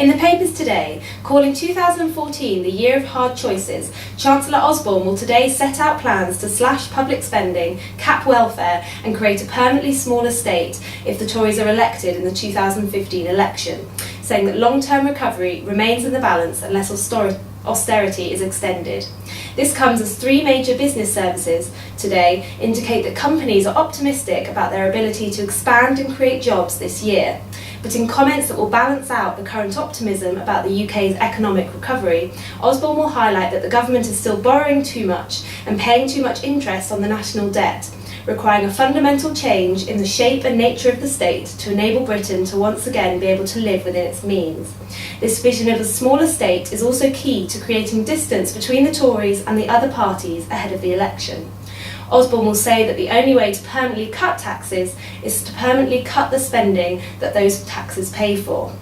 In the papers today, calling 2014 the year of hard choices, Chancellor Osborne will today set out plans to slash public spending, cap welfare and create a permanently smaller state if the Tories are elected in the 2015 election, saying that long-term recovery remains in the balance unless austerity is extended. This comes as three major business services today indicate that companies are optimistic about their ability to expand and create jobs this year. But in comments that will balance out the current optimism about the UK's economic recovery, Osborne will highlight that the government is still borrowing too much and paying too much interest on the national debt, requiring a fundamental change in the shape and nature of the state to enable Britain to once again be able to live within its means. This vision of a smaller state is also key to creating distance between the Tories and the other parties ahead of the election. Osborne will say that the only way to permanently cut taxes is to permanently cut the spending that those taxes pay for.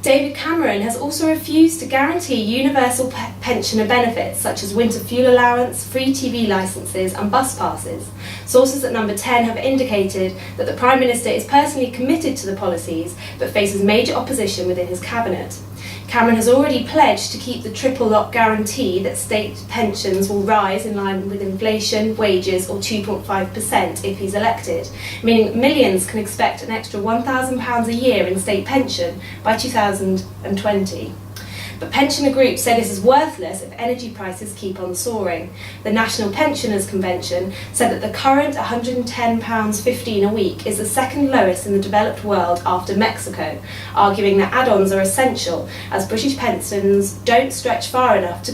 David Cameron has also refused to guarantee universal pensioner benefits such as winter fuel allowance, free TV licences and bus passes. Sources at Number 10 have indicated that the Prime Minister is personally committed to the policies but faces major opposition within his cabinet. Cameron has already pledged to keep the triple lock guarantee that state pensions will rise in line with inflation, wages or 2.5% if he's elected, meaning millions can expect an extra £1,000 a year in state pension by 2020. But pensioner groups say this is worthless if energy prices keep on soaring. The National Pensioners Convention said that the current £110.15 a week is the second lowest in the developed world after Mexico, arguing that add-ons are essential as British pensions don't stretch far enough to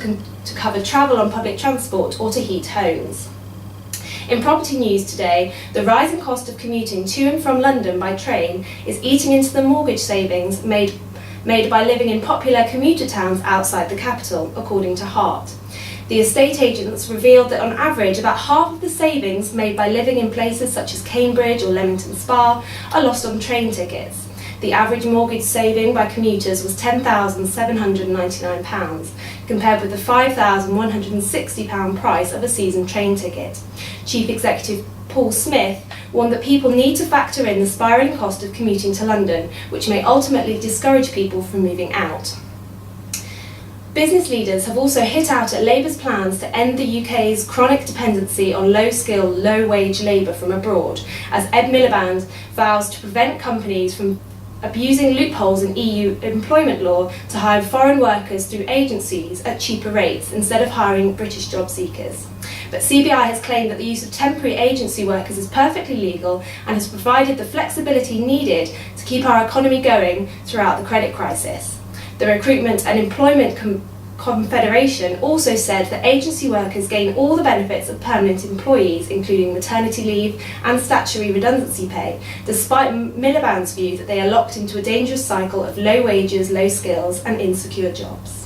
cover travel on public transport or to heat homes. In property news today, the rising cost of commuting to and from London by train is eating into the mortgage savings made by living in popular commuter towns outside the capital, according to Hart. The estate agents revealed that on average about half of the savings made by living in places such as Cambridge or Leamington Spa are lost on train tickets. The average mortgage saving by commuters was £10,799, compared with the £5,160 price of a season train ticket. Chief Executive Paul Smith warned that people need to factor in the spiralling cost of commuting to London, which may ultimately discourage people from moving out. Business leaders have also hit out at Labour's plans to end the UK's chronic dependency on low-skill, low-wage labour from abroad, as Ed Miliband vows to prevent companies from abusing loopholes in EU employment law to hire foreign workers through agencies at cheaper rates instead of hiring British job seekers. But CBI has claimed that the use of temporary agency workers is perfectly legal and has provided the flexibility needed to keep our economy going throughout the credit crisis. The Recruitment and Employment Confederation also said that agency workers gain all the benefits of permanent employees, including maternity leave and statutory redundancy pay, despite Miliband's view that they are locked into a dangerous cycle of low wages, low skills and insecure jobs.